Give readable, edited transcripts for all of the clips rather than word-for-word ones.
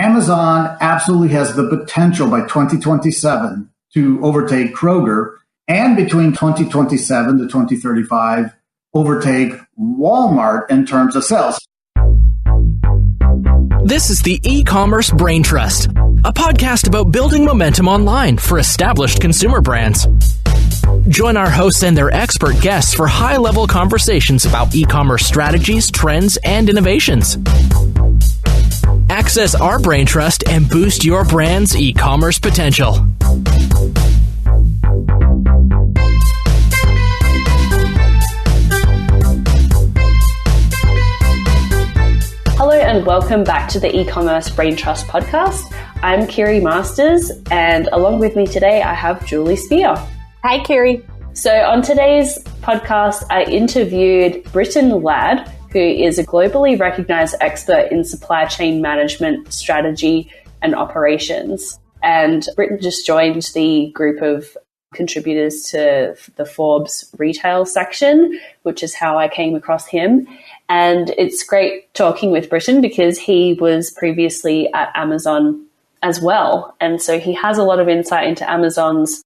Amazon absolutely has the potential by 2027 to overtake Kroger, and between 2027 to 2035, overtake Walmart in terms of sales. This is the Ecommerce Braintrust, a podcast about building momentum online for established consumer brands. Join our hosts and their expert guests for high-level conversations about e-commerce strategies, trends, and innovations. Access our Braintrust and boost your brand's e-commerce potential. Hello and welcome back to the Ecommerce Braintrust podcast. I'm Kiri Masters, and along with me today I have Julie Spear. Hi, Kiri. So on today's podcast, I interviewed Brittain Ladd, who is a globally recognized expert in supply chain management, strategy, and operations. And Brittain just joined the group of contributors to the Forbes retail section, which is how I came across him. And it's great talking with Brittain because he was previously at Amazon as well. And so he has a lot of insight into Amazon's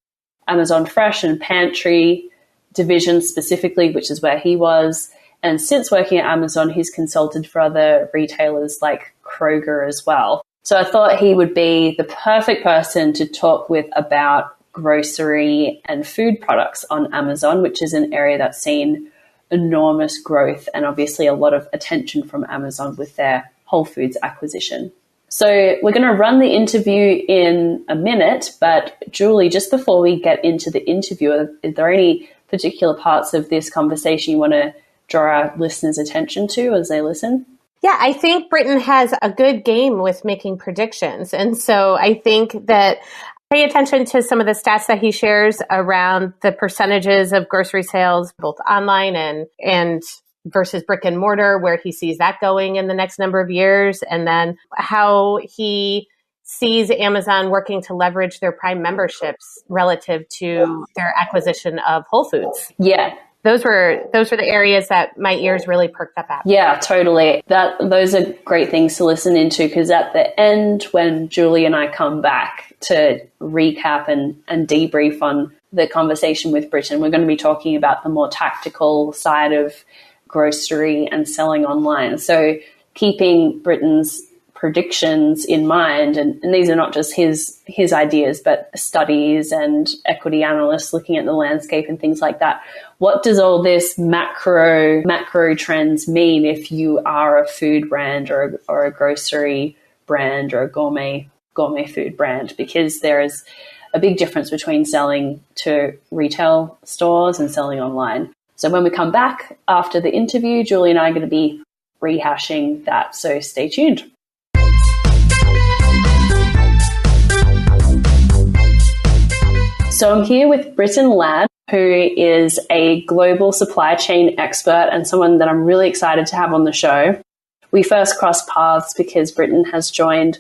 Amazon Fresh and Pantry division specifically, which is where he was. And since working at Amazon, he's consulted for other retailers like Kroger as well. So I thought he would be the perfect person to talk with about grocery and food products on Amazon, which is an area that's seen enormous growth and obviously a lot of attention from Amazon with their Whole Foods acquisition. So we're going to run the interview in a minute, but Julie, just before we get into the interview, are there any particular parts of this conversation you want to draw our listeners' attention to as they listen? Yeah, I think Brittain has a good game with making predictions. And so I think that pay attention to some of the stats that he shares around the percentages of grocery sales, both online and versus brick and mortar, where he sees that going in the next number of years, and then how he sees Amazon working to leverage their Prime memberships relative to their acquisition of Whole Foods. Yeah. Those were the areas that my ears really perked up at. Yeah, totally. Those are great things to listen into, because at the end, when Julie and I come back to recap and debrief on the conversation with Brittain, we're going to be talking about the more tactical side of grocery and selling online. So keeping Brittain's predictions in mind, and these are not just his ideas, but studies and equity analysts looking at the landscape and things like that. What does all this macro trends mean if you are a food brand or a grocery brand or a gourmet food brand? Because there is a big difference between selling to retail stores and selling online. So when we come back after the interview, Julie and I are going to be rehashing that. So stay tuned. So I'm here with Brittain Ladd, who is a global supply chain expert and someone that I'm really excited to have on the show. We first crossed paths because Brittain has joined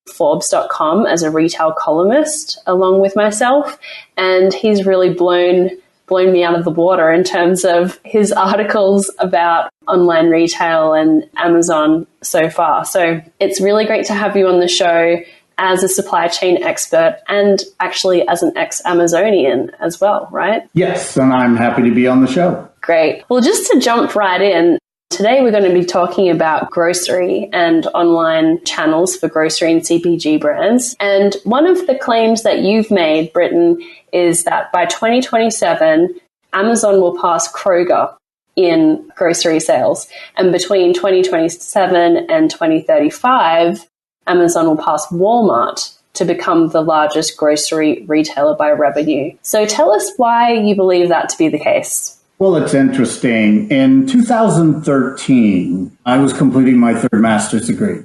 Forbes.com as a retail columnist along with myself, and he's really blown me out of the water in terms of his articles about online retail and Amazon so far. So it's really great to have you on the show as a supply chain expert and actually as an ex-Amazonian as well, right? Yes, and I'm happy to be on the show. Great. Well, just to jump right in, today we're going to be talking about grocery and online channels for grocery and CPG brands. And one of the claims that you've made, Brittain, is that by 2027, Amazon will pass Kroger in grocery sales. And between 2027 and 2035, Amazon will pass Walmart to become the largest grocery retailer by revenue. So tell us why you believe that to be the case. Well, it's interesting. In 2013, I was completing my third master's degree,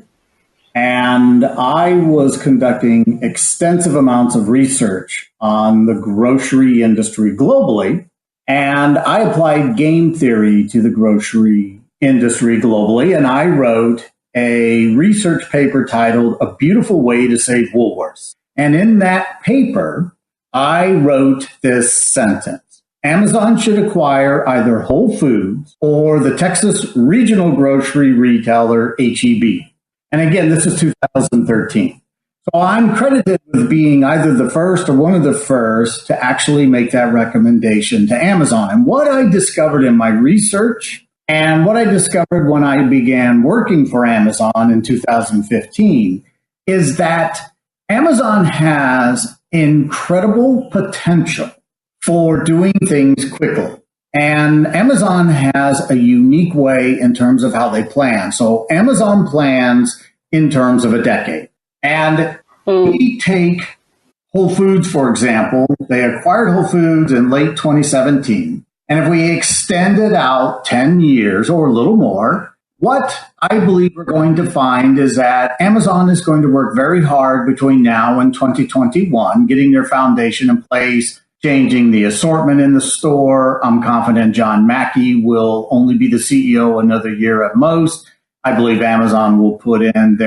and I was conducting extensive amounts of research on the grocery industry globally, and I applied game theory to the grocery industry globally, and I wrote a research paper titled A Beautiful Way to Save Woolworths. And in that paper, I wrote this sentence: Amazon should acquire either Whole Foods or the Texas regional grocery retailer H-E-B. And again, this is 2013. So I'm credited with being either the first or one of the first to actually make that recommendation to Amazon. And what I discovered in my research and what I discovered when I began working for Amazon in 2015 is that Amazon has incredible potential for doing things quickly. And Amazon has a unique way in terms of how they plan. So Amazon plans in terms of a decade. And we take Whole Foods, for example. They acquired Whole Foods in late 2017. And if we extend it out 10 years or a little more, what I believe we're going to find is that Amazon is going to work very hard between now and 2021, getting their foundation in place, changing the assortment in the store. I'm confident John Mackey will only be the CEO another year at most. I believe Amazon will put in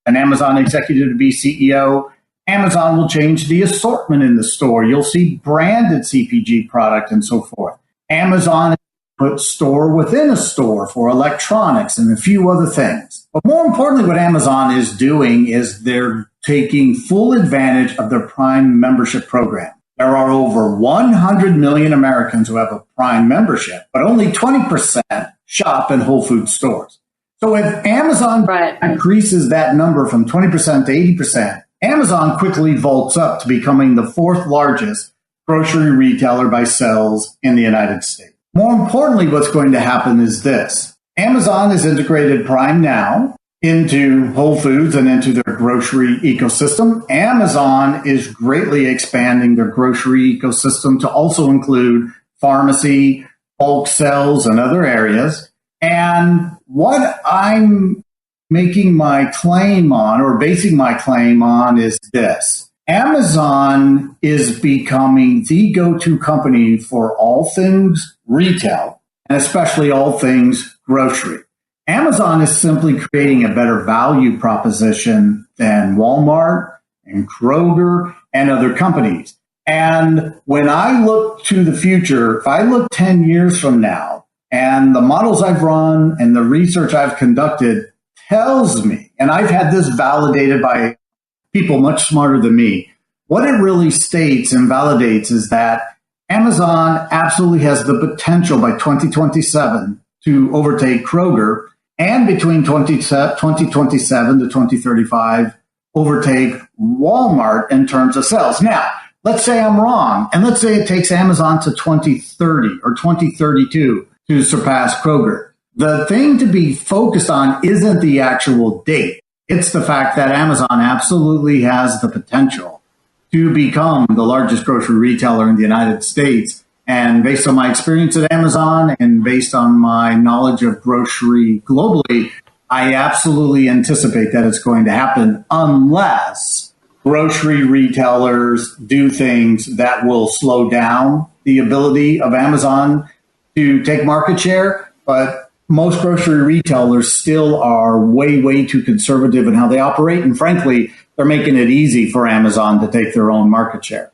an Amazon executive to be CEO. Amazon will change the assortment in the store. You'll see branded CPG product and so forth. Amazon put store within a store for electronics and a few other things. But more importantly, what Amazon is doing is they're taking full advantage of their Prime membership program. There are over 100 million Americans who have a Prime membership, but only 20% shop in Whole Foods stores. So if Amazon increases that number from 20% to 80%, Amazon quickly vaults up to becoming the fourth largest grocery retailer by sales in the United States. More importantly, what's going to happen is this. Amazon has integrated Prime now into Whole Foods and into their grocery ecosystem. Amazon is greatly expanding their grocery ecosystem to also include pharmacy, bulk sales, and other areas. And what I'm making my claim on, or basing my claim on, is this. Amazon is becoming the go-to company for all things retail, and especially all things grocery. Amazon is simply creating a better value proposition than Walmart and Kroger and other companies. And when I look to the future, if I look 10 years from now, and the models I've run and the research I've conducted tells me, and I've had this validated by people much smarter than me, what it really states and validates is that Amazon absolutely has the potential by 2027 to overtake Kroger, and between 2027 to 2035, overtake Walmart in terms of sales. Now, let's say I'm wrong, and let's say it takes Amazon to 2030 or 2032 to surpass Kroger. The thing to be focused on isn't the actual date. It's the fact that Amazon absolutely has the potential to become the largest grocery retailer in the United States. And based on my experience at Amazon and based on my knowledge of grocery globally, I absolutely anticipate that it's going to happen unless grocery retailers do things that will slow down the ability of Amazon to take market share. But most grocery retailers still are way, way too conservative in how they operate. And frankly, they're making it easy for Amazon to take their own market share.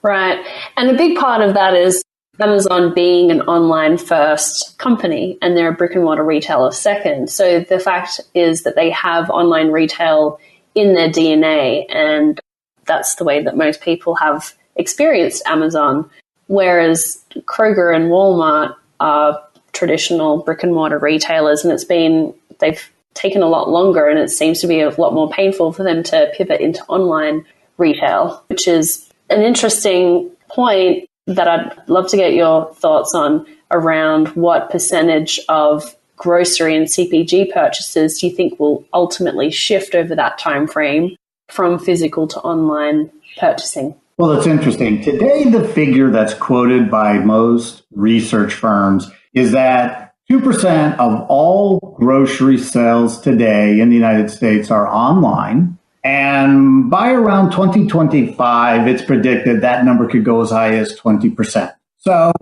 Right. And a big part of that is Amazon being an online first company and they're a brick and mortar retailer second. So the fact is that they have online retail in their DNA, and that's the way that most people have experienced Amazon. Whereas Kroger and Walmart are traditional brick and mortar retailers, and they've taken a lot longer, and it seems to be a lot more painful for them to pivot into online retail, which is an interesting point that I'd love to get your thoughts on around what percentage of grocery and CPG purchases do you think will ultimately shift over that time frame from physical to online purchasing? Well, it's interesting. Today, the figure that's quoted by most research firms is that 2% of all grocery sales today in the United States are online. And by around 2025, it's predicted that number could go as high as 20%. So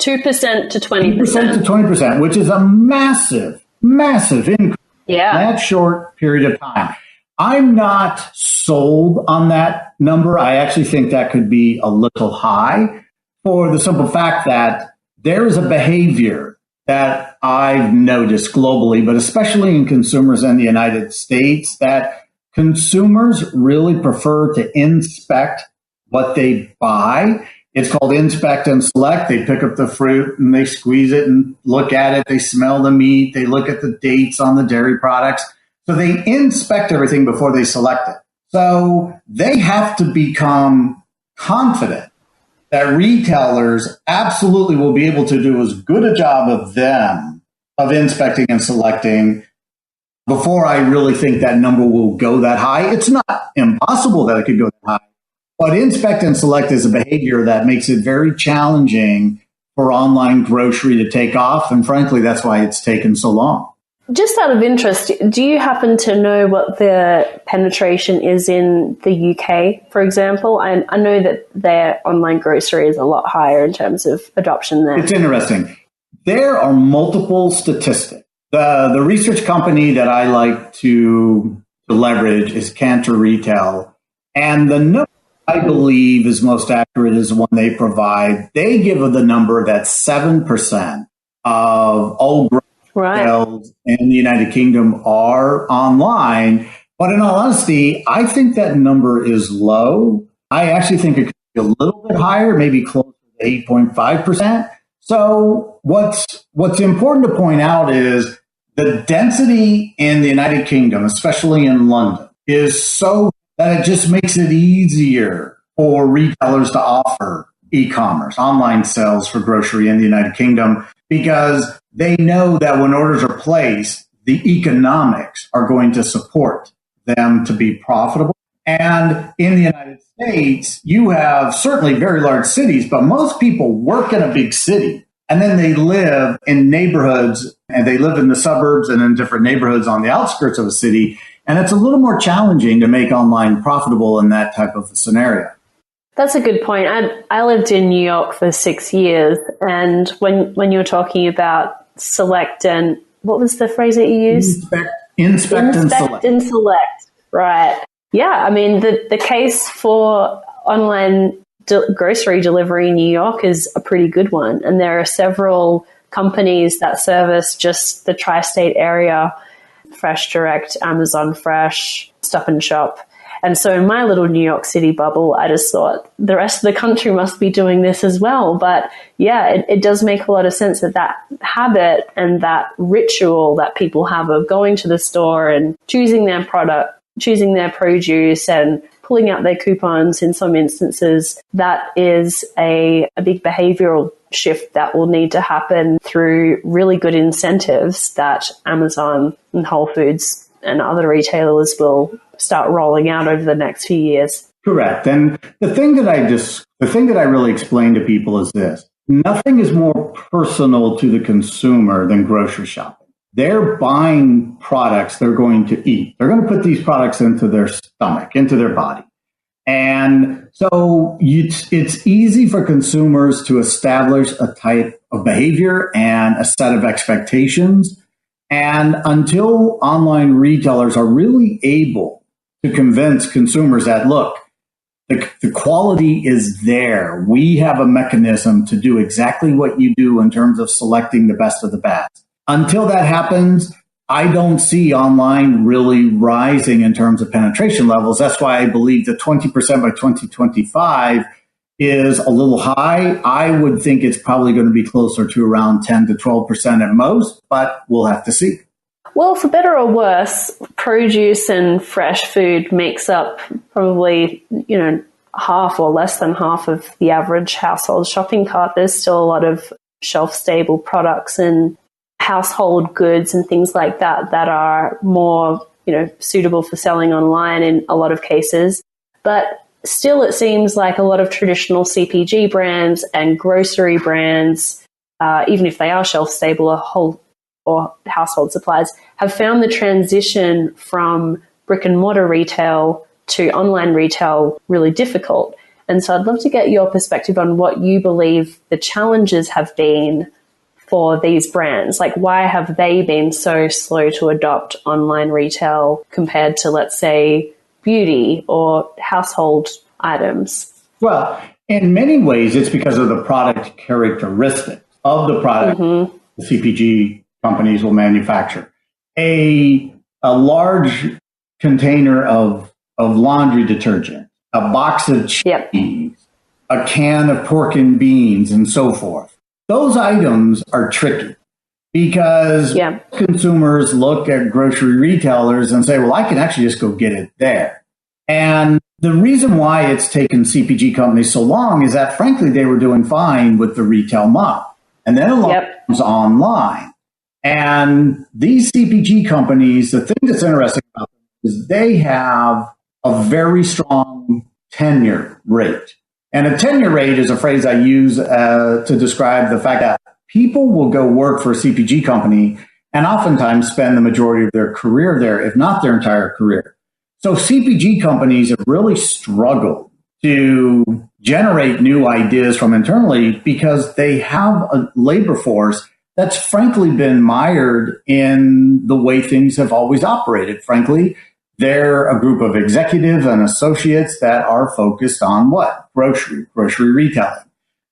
2% to 20%. 2% to 20%, which is a massive, massive increase in that short period of time. I'm not sold on that number. I actually think that could be a little high for the simple fact that there is a behavior that I've noticed globally, but especially in consumers in the United States, that consumers really prefer to inspect what they buy. It's called inspect and select. They pick up the fruit and they squeeze it and look at it. They smell the meat. They look at the dates on the dairy products. So they inspect everything before they select it. So they have to become confident that retailers absolutely will be able to do as good a job of inspecting and selecting before I really think that number will go that high. It's not impossible that it could go that high, but inspect and select is a behavior that makes it very challenging for online grocery to take off. And frankly, that's why it's taken so long. Just out of interest, do you happen to know what the penetration is in the UK, for example? I know that their online grocery is a lot higher in terms of adoption there. It's interesting. There are multiple statistics. The research company that I like to leverage is Cantor Retail. And the number I believe is most accurate is the one they provide. They give the number that 7% of all sales in the United Kingdom are online. But in all honesty, I think that number is low. I actually think it could be a little bit higher, maybe closer to 8.5%. So what's important to point out is the density in the United Kingdom, especially in London, is so that it just makes it easier for retailers to offer e-commerce, online sales for grocery in the United Kingdom, because they know that when orders are placed, the economics are going to support them to be profitable. And in the United States, you have certainly very large cities, but most people work in a big city and then they live in neighborhoods, and they live in the suburbs and in different neighborhoods on the outskirts of a city. And it's a little more challenging to make online profitable in that type of a scenario. That's a good point. I lived in New York for 6 years, and when you were talking about select and what was the phrase that you used? Inspect and select. Right. Yeah, I mean, the case for online grocery delivery in New York is a pretty good one. And there are several companies that service just the tri-state area, Fresh Direct, Amazon Fresh, Stop and Shop. And so in my little New York City bubble, I just thought the rest of the country must be doing this as well. But yeah, it does make a lot of sense that habit and that ritual that people have of going to the store and choosing their product, choosing their produce and pulling out their coupons in some instances, that is a big behavioral shift that will need to happen through really good incentives that Amazon and Whole Foods and other retailers will start rolling out over the next few years. Correct. And the thing that I really explain to people is this: nothing is more personal to the consumer than grocery shopping. They're buying products they're going to eat. They're going to put these products into their stomach, into their body. And so it's easy for consumers to establish a type of behavior and a set of expectations. And until online retailers are really able to convince consumers that, look, the quality is there, we have a mechanism to do exactly what you do in terms of selecting the best of the best. Until that happens, I don't see online really rising in terms of penetration levels. That's why I believe that 20% by 2025 is a little high. I would think it's probably going to be closer to around 10 to 12% at most, but we'll have to see. Well, for better or worse, produce and fresh food makes up probably, half or less than half of the average household shopping cart. There's still a lot of shelf-stable products and household goods and things like that are more, suitable for selling online in a lot of cases. But still, it seems like a lot of traditional CPG brands and grocery brands, even if they are shelf-stable or household supplies, have found the transition from brick-and-mortar retail to online retail really difficult. And so I'd love to get your perspective on what you believe the challenges have been for these brands. Like, why have they been so slow to adopt online retail compared to, let's say, beauty or household items? Well, in many ways, it's because of the product characteristics of the product the CPG companies will manufacture. A large container of laundry detergent, a box of cheese, a can of pork and beans, and so forth. Those items are tricky because consumers look at grocery retailers and say, well, I can actually just go get it there. And the reason why it's taken CPG companies so long is that, frankly, they were doing fine with the retail model. And then it comes online. And these CPG companies, the thing that's interesting about them is they have a very strong tenure rate. And a tenure rate is a phrase I use to describe the fact that people will go work for a CPG company and oftentimes spend the majority of their career there, if not their entire career. So CPG companies have really struggled to generate new ideas from internally because they have a labor force that's frankly been mired in the way things have always operated. Frankly, they're a group of executives and associates that are focused on what? Grocery retailing.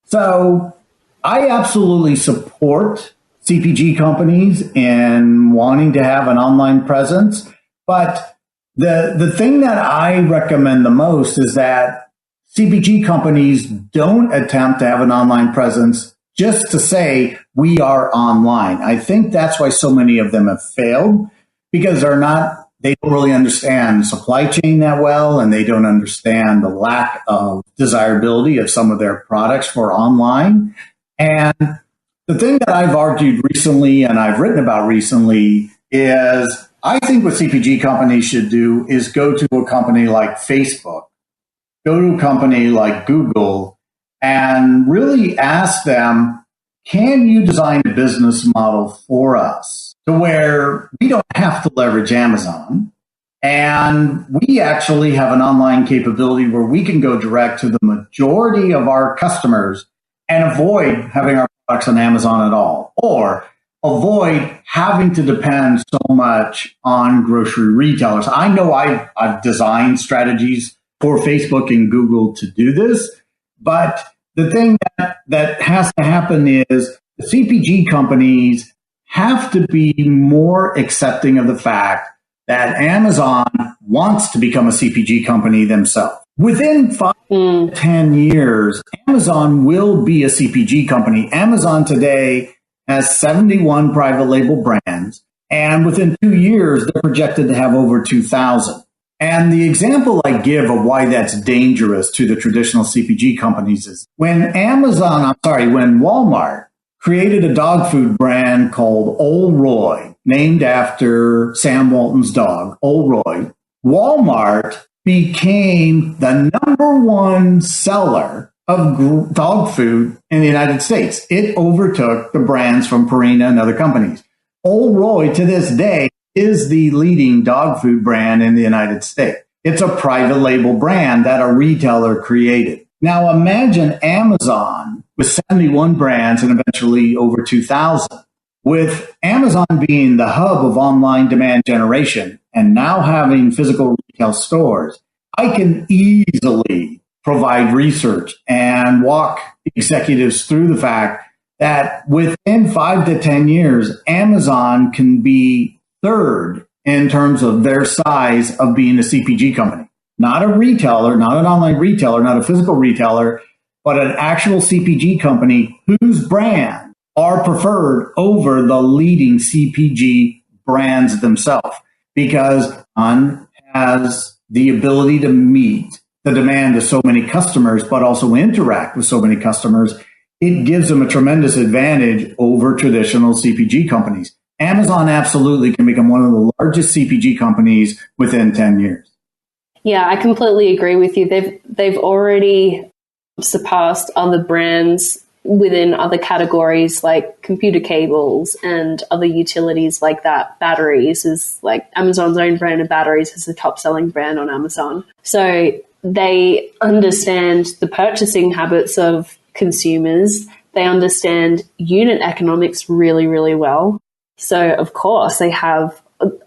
So I absolutely support CPG companies in wanting to have an online presence, but the thing that I recommend the most is that CPG companies don't attempt to have an online presence just to say we are online. I think that's why so many of them have failed, because they don't really understand supply chain that well, and they don't understand the lack of desirability of some of their products for online. And the thing that I've argued recently and I've written about recently is I think what CPG companies should do is go to a company like Facebook, go to a company like Google, and really ask them, can you design a business model for us to where we don't have to leverage Amazon, and we actually have an online capability where we can go direct to the majority of our customers and avoid having our products on Amazon at all, or avoid having to depend so much on grocery retailers. I know I've designed strategies for Facebook and Google to do this, but the thing that has to happen is the CPG companies have to be more accepting of the fact that Amazon wants to become a CPG company themselves. Within 5 to 10 years, Amazon will be a CPG company. Amazon today has 71 private label brands, and within 2 years, they're projected to have over 2,000. And the example I give of why that's dangerous to the traditional CPG companies is when Walmart created a dog food brand called Old Roy, named after Sam Walton's dog, Old Roy, Walmart became the number one seller of dog food in the United States. It overtook the brands from Purina and other companies. Old Roy, to this day, is the leading dog food brand in the United States. It's a private label brand that a retailer created. Now imagine Amazon with 71 brands and eventually over 2,000. With Amazon being the hub of online demand generation and now having physical retail stores, I can easily provide research and walk executives through the fact that within 5 to 10 years, Amazon can be third in terms of their size of being a CPG company. Not a retailer, not an online retailer, not a physical retailer, but an actual CPG company whose brands are preferred over the leading CPG brands themselves, because one has the ability to meet the demand of so many customers, but also interact with so many customers. It gives them a tremendous advantage over traditional CPG companies. Amazon absolutely can become one of the largest CPG companies within 10 years. Yeah, I completely agree with you. They've already surpassed other brands within other categories like computer cables and other utilities like that. Batteries is like Amazon's own brand of batteries is the top selling brand on Amazon. So they understand the purchasing habits of consumers. They understand unit economics really, really well. So, of course, they have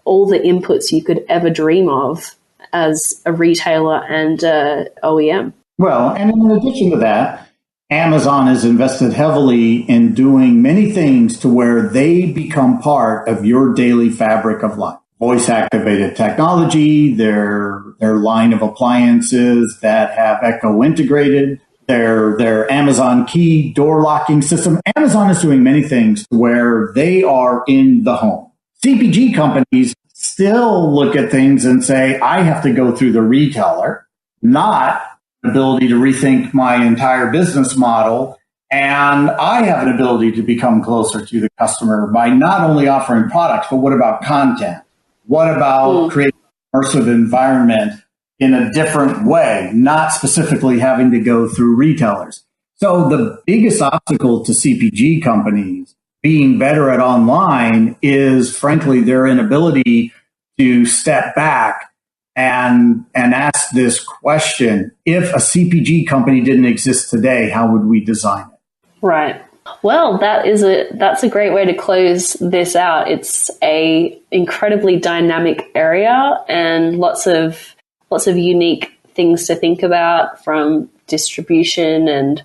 all the inputs you could ever dream of as a retailer and OEM. Well, and in addition to that, Amazon has invested heavily in doing many things to where they become part of your daily fabric of life. Voice activated technology, their line of appliances that have Echo integrated, their Amazon key door locking system. Amazon is doing many things where they are in the home. CPG companies still look at things and say, I have to go through the retailer, not the ability to rethink my entire business model. And I have an ability to become closer to the customer by not only offering products, but what about content? What about creating an immersive environment in a different way, not specifically having to go through retailers? So the biggest obstacle to CPG companies being better at online is, frankly, their inability to step back and ask this question: if a CPG company didn't exist today, how would we design it? Right. Well, that's a great way to close this out. It's a incredibly dynamic area and lots of unique things to think about, from distribution and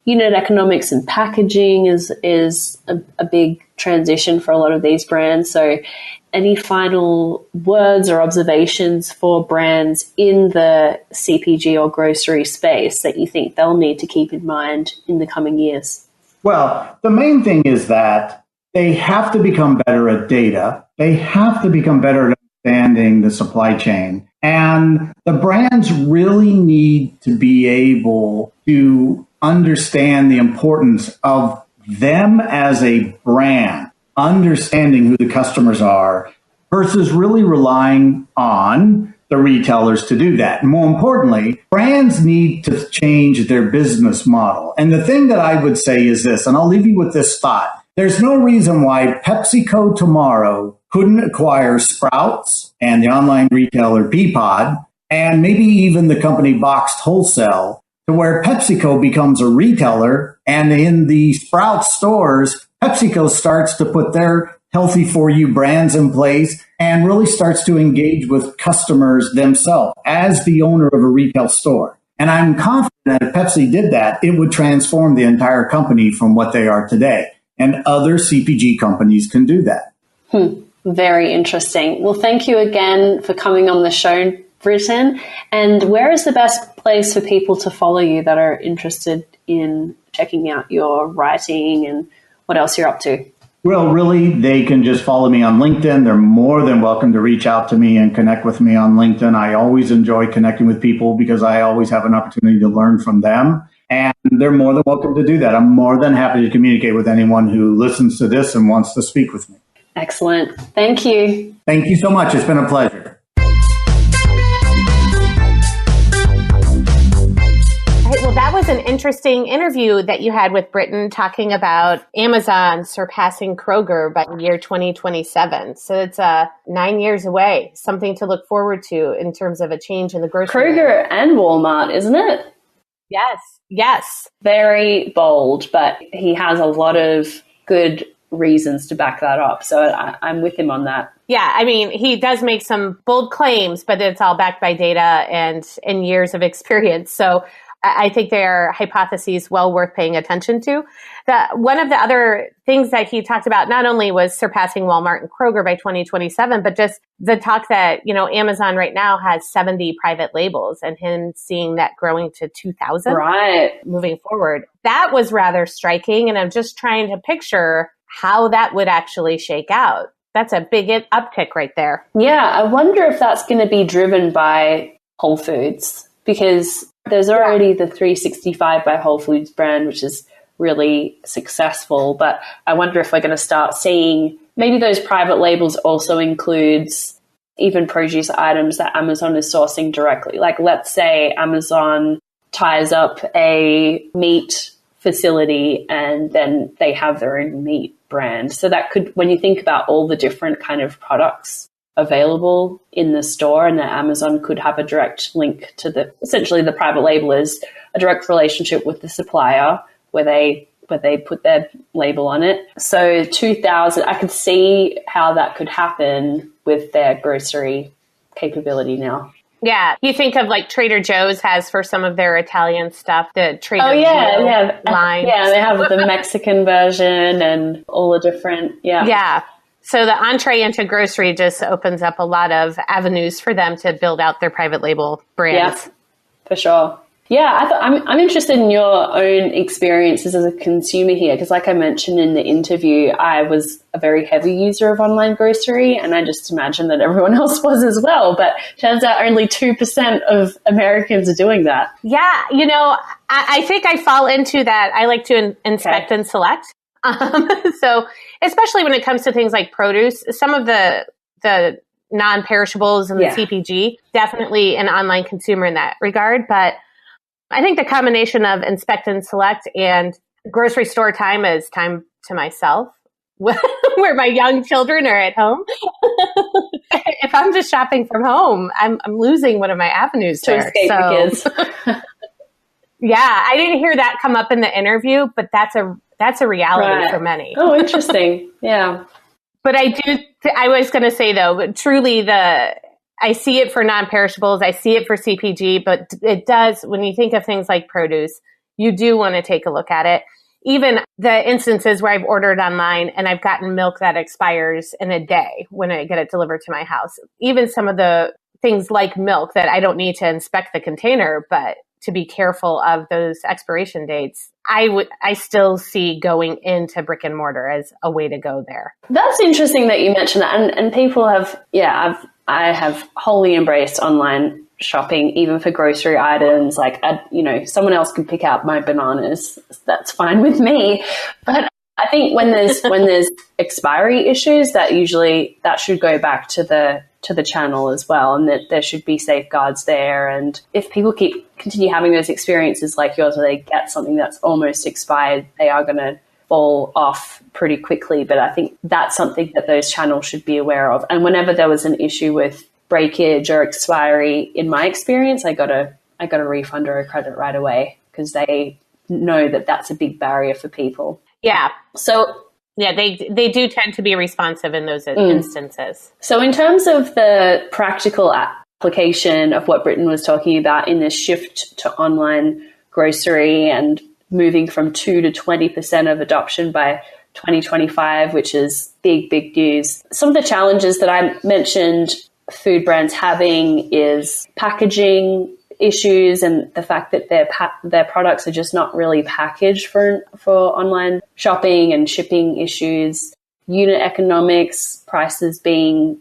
unit economics, and packaging is a big transition for a lot of these brands. So any final words or observations for brands in the CPG or grocery space that you think they'll need to keep in mind in the coming years? Well, the main thing is that they have to become better at data. They have to become better at understanding the supply chain. And the brands really need to be able to understand the importance of them as a brand, understanding who the customers are, versus really relying on the retailers to do that. More importantly, brands need to change their business model. And the thing that I would say is this, and I'll leave you with this thought. There's no reason why PepsiCo tomorrow couldn't acquire Sprouts and the online retailer Peapod, and maybe even the company Boxed Wholesale, to where PepsiCo becomes a retailer, and in the Sprouts stores, PepsiCo starts to put their healthy for you brands in place and really starts to engage with customers themselves as the owner of a retail store. And I'm confident that if Pepsi did that, it would transform the entire company from what they are today. And other CPG companies can do that. Very interesting. Well, thank you again for coming on the show, Brittain. And where is the best place for people to follow you that are interested in checking out your writing and what else you're up to? Well, really, they can just follow me on LinkedIn. They're more than welcome to reach out to me and connect with me on LinkedIn. I always enjoy connecting with people because I always have an opportunity to learn from them. And they're more than welcome to do that. I'm more than happy to communicate with anyone who listens to this and wants to speak with me. Excellent. Thank you. Thank you so much. It's been a pleasure. Well, that was an interesting interview that you had with Brittain, talking about Amazon surpassing Kroger by the year 2027. So it's 9 years away, something to look forward to in terms of a change in the grocery Kroger and Walmart, isn't it? Yes. Very bold, but he has a lot of good reasons to back that up. So I'm with him on that. Yeah, I mean, he does make some bold claims, but it's all backed by data and years of experience. So I think they are hypotheses well worth paying attention to. One of the other things that he talked about not only was surpassing Walmart and Kroger by 2027, but just the talk that, Amazon right now has 70 private labels, and him seeing that growing to 2,000 moving forward. That was rather striking, and I'm just trying to picture how that would actually shake out. That's a big uptick right there. Yeah, I wonder if that's going to be driven by Whole Foods, because there's already the 365 by Whole Foods brand, which is really successful. But I wonder if we're going to start seeing maybe those private labels also includes even produce items that Amazon is sourcing directly. Like, let's say Amazon ties up a meat facility and then they have their own meat brand. So that could, when you think about all the different kind of products available in the store, and that Amazon could have a direct link to essentially the private label is a direct relationship with the supplier where they put their label on it. So 2000, I could see how that could happen with their grocery capability now. Yeah. You think of like Trader Joe's has for some of their Italian stuff, the Trader Joe line. Yeah, they have the Mexican version and all the different, Yeah. So the entree into grocery just opens up a lot of avenues for them to build out their private label brands. Yeah, for sure. Yeah, I'm interested in your own experiences as a consumer here, because like I mentioned in the interview, I was a very heavy user of online grocery, and I just imagined that everyone else was as well. But turns out only 2% of Americans are doing that. Yeah, I think I fall into that. I like to inspect and select. So especially when it comes to things like produce, some of the non-perishables and the CPG, definitely an online consumer in that regard. But I think the combination of inspect and select and grocery store time is time to myself, where my young children are at home. If I'm just shopping from home, I'm losing one of my avenues to escape the kids. Yeah, I didn't hear that come up in the interview, but that's a reality for many. Oh, interesting. Yeah. But I was going to say though, but truly I see it for non-perishables. I see it for CPG, but it does, when you think of things like produce, you do want to take a look at it. Even the instances where I've ordered online and I've gotten milk that expires in a day when I get it delivered to my house. Even some of the things like milk that I don't need to inspect the container, but to be careful of those expiration dates, I still see going into brick and mortar as a way to go there. That's interesting that you mentioned that. And people have, I have wholly embraced online shopping, even for grocery items. Like, someone else can pick out my bananas. That's fine with me. But I think when there's expiry issues, that should go back to the channel as well, and that there should be safeguards there. And if people continue having those experiences like yours, where they get something that's almost expired, they are going to fall off pretty quickly. But I think that's something that those channels should be aware of. And whenever there was an issue with breakage or expiry, in my experience, I got a refund or a credit right away, because they know that that's a big barrier for people. Yeah. So yeah, they do tend to be responsive in those instances. So in terms of the practical application of what Brittain was talking about in this shift to online grocery and moving from 2 to 20% of adoption by 2025, which is big news. Some of the challenges that I mentioned food brands having is packaging issues, and the fact that their products are just not really packaged for online shopping, and shipping issues, unit economics, prices being,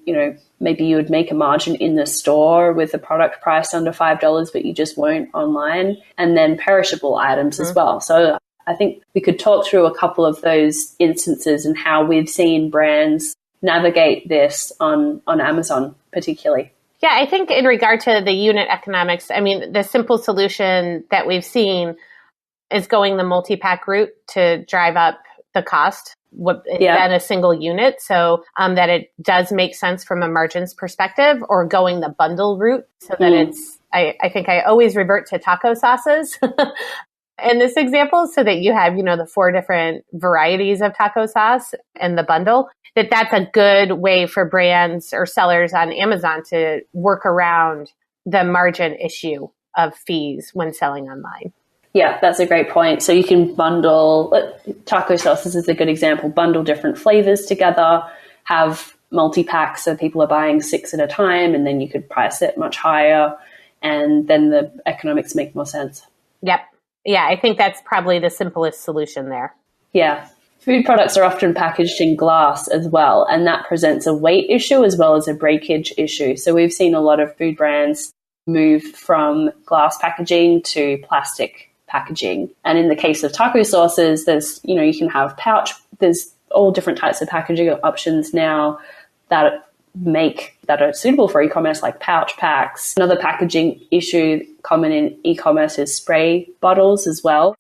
maybe you would make a margin in the store with a product priced under $5, but you just won't online, and then perishable items as well. So I think we could talk through a couple of those instances and how we've seen brands navigate this on Amazon particularly. Yeah, I think in regard to the unit economics, the simple solution that we've seen is going the multi-pack route to drive up the cost than a single unit, so that it does make sense from a margins perspective, or going the bundle route so that it's, I think I always revert to taco sauces in this example, so that you have, the 4 different varieties of taco sauce in the bundle. That's a good way for brands or sellers on Amazon to work around the margin issue of fees when selling online. Yeah, that's a great point. So you can bundle, taco sauces is a good example, bundle different flavors together, have multi-packs so people are buying 6 at a time, and then you could price it much higher, and then the economics make more sense. Yep. Yeah, I think that's probably the simplest solution there. Yeah. Food products are often packaged in glass as well, and that presents a weight issue as well as a breakage issue. So we've seen a lot of food brands move from glass packaging to plastic packaging. And in the case of taco sauces, there's, you can have pouch, there's all different types of packaging options now that are suitable for e-commerce, like pouch packs. Another packaging issue common in e-commerce is spray bottles as well.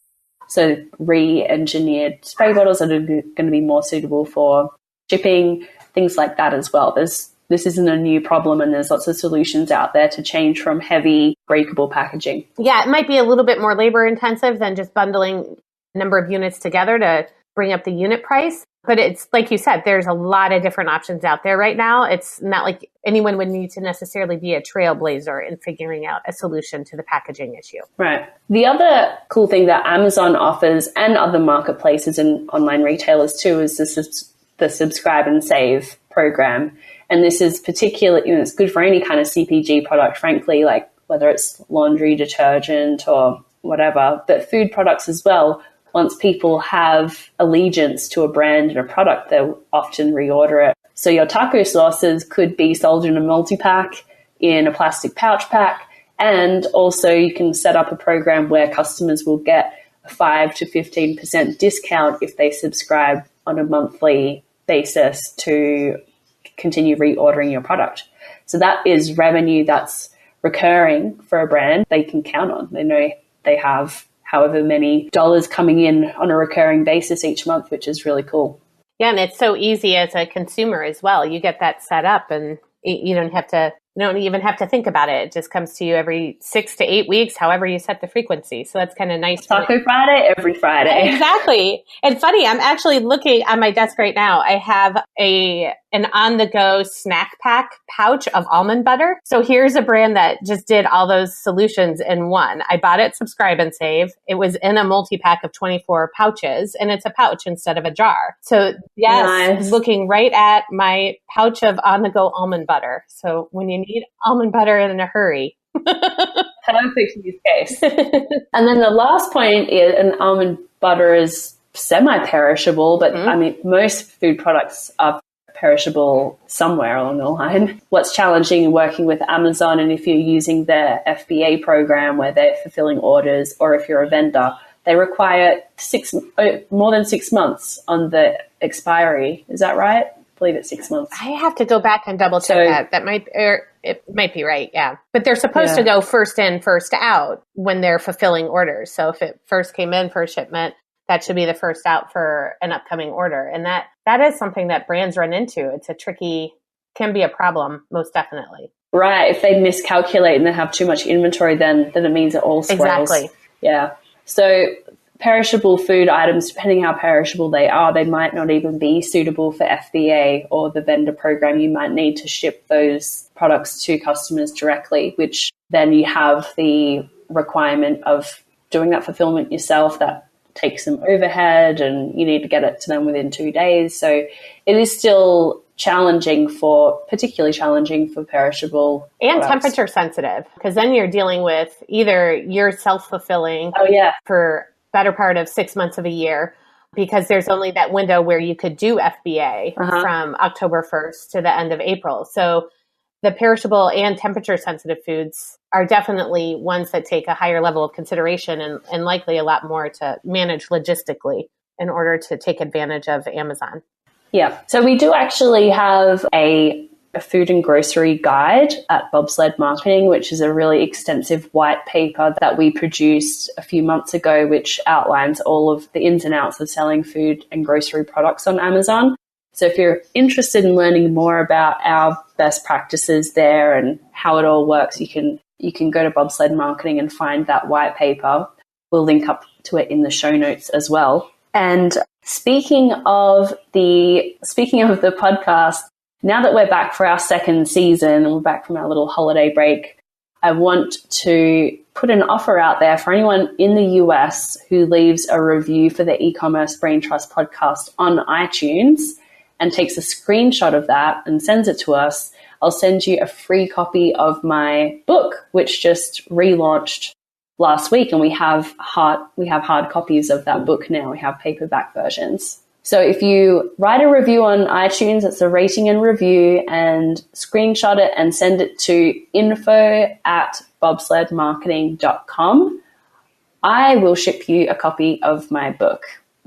So re-engineered spray bottles are going to be more suitable for shipping, things like that as well. This isn't a new problem, and there's lots of solutions out there to change from heavy breakable packaging. Yeah, it might be a little bit more labor intensive than just bundling a number of units together to bring up the unit price. But it's like you said, there's a lot of different options out there right now. It's not like anyone would need to necessarily be a trailblazer in figuring out a solution to the packaging issue. Right. The other cool thing that Amazon offers, and other marketplaces and online retailers too, is the subscribe and save program. And this is particularly, it's good for any kind of CPG product, frankly, like whether it's laundry detergent or whatever, but food products as well. Once people have allegiance to a brand and a product, they'll often reorder it. So your taco sauces could be sold in a multi-pack, in a plastic pouch pack, and also you can set up a program where customers will get a 5 to 15% discount if they subscribe on a monthly basis to continue reordering your product. So that is revenue that's recurring for a brand they can count on. They know they have however many dollars coming in on a recurring basis each month, which is really cool. Yeah, and it's so easy as a consumer as well. You get that set up and you don't even have to think about it. It just comes to you every 6 to 8 weeks, however you set the frequency. So that's kind of nice. Taco Friday, every Friday. Exactly. And funny, I'm actually looking on my desk right now. I have an on-the-go snack pack pouch of almond butter. So here's a brand that just did all those solutions in one. I bought it Subscribe and Save. It was in a multi-pack of 24 pouches, and it's a pouch instead of a jar. So yes, nice. Looking right at my pouch of on-the-go almond butter. So when you need almond butter in a hurry. Perfect use case. And then the last point is, an almond butter is semi-perishable, but I mean, most food products are perishable somewhere along the line. What's challenging in working with Amazon, and if you're using their FBA program where they're fulfilling orders, or if you're a vendor, they require more than 6 months on the expiry. Is that right? I believe it's 6 months. I have to go back and double check that. It might be right, yeah. But they're supposed to go first in, first out when they're fulfilling orders. So if it first came in for a shipment, that should be the first out for an upcoming order. And that is something that brands run into. It's can be a problem, most definitely. Right. If they miscalculate and they have too much inventory, then it means it all spoils. Exactly. Yeah. So perishable food items, depending how perishable they are, they might not even be suitable for FBA or the vendor program. You might need to ship those products to customers directly, which then you have the requirement of doing that fulfillment yourself. That takes some overhead, and you need to get it to them within 2 days. So it is still particularly challenging for perishable and products. Temperature sensitive, because then you're dealing with either you're self-fulfilling for better part of 6 months of a year, because there's only that window where you could do FBA from October 1st to the end of April. So the perishable and temperature sensitive foods are definitely ones that take a higher level of consideration and likely a lot more to manage logistically in order to take advantage of Amazon. Yeah. So we do actually have a food and grocery guide at Bobsled Marketing, which is a really extensive white paper that we produced a few months ago, which outlines all of the ins and outs of selling food and grocery products on Amazon. So if you're interested in learning more about our best practices there and how it all works, you can go to Bobsled Marketing and find that white paper. We'll link up to it in the show notes as well. And speaking of the podcast, now that we're back for our second season and we're back from our little holiday break, I want to put an offer out there for anyone in the US who leaves a review for the Ecommerce Braintrust podcast on iTunes and takes a screenshot of that and sends it to us. I'll send you a free copy of my book, which just relaunched last week, and we have hard copies of that book now. We have paperback versions. So if you write a review on iTunes, it's a rating and review, and screenshot it and send it to info@bobsledmarketing.com, I will ship you a copy of my book,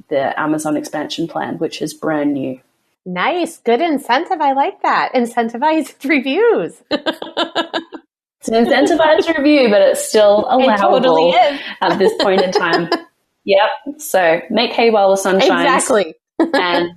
The Amazon Expansion Plan, which is brand new. Nice. Good incentive. I like that. Incentivized reviews. It's an incentivized review, but it's still allowable. It totally is. At this point in time. Yep. So make hay while the sun shines. Exactly. And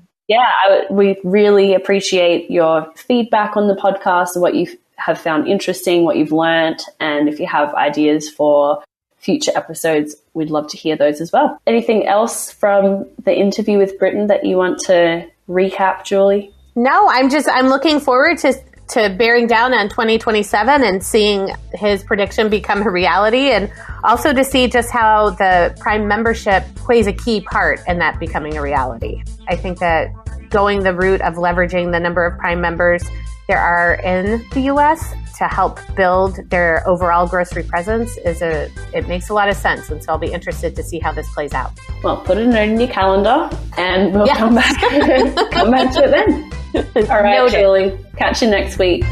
we really appreciate your feedback on the podcast and what you have found interesting, what you've learned. And if you have ideas for future episodes, we'd love to hear those as well. Anything else from the interview with Brittain that you want to recap, Julie? No, I'm looking forward to bearing down on 2027 and seeing his prediction become a reality, and also to see just how the Prime membership plays a key part in that becoming a reality. I think that going the route of leveraging the number of Prime members there are in the US to help build their overall grocery presence it makes a lot of sense. And so I'll be interested to see how this plays out. Well, put a note in your calendar and we'll come back to it then. All right, Julie, catch you next week.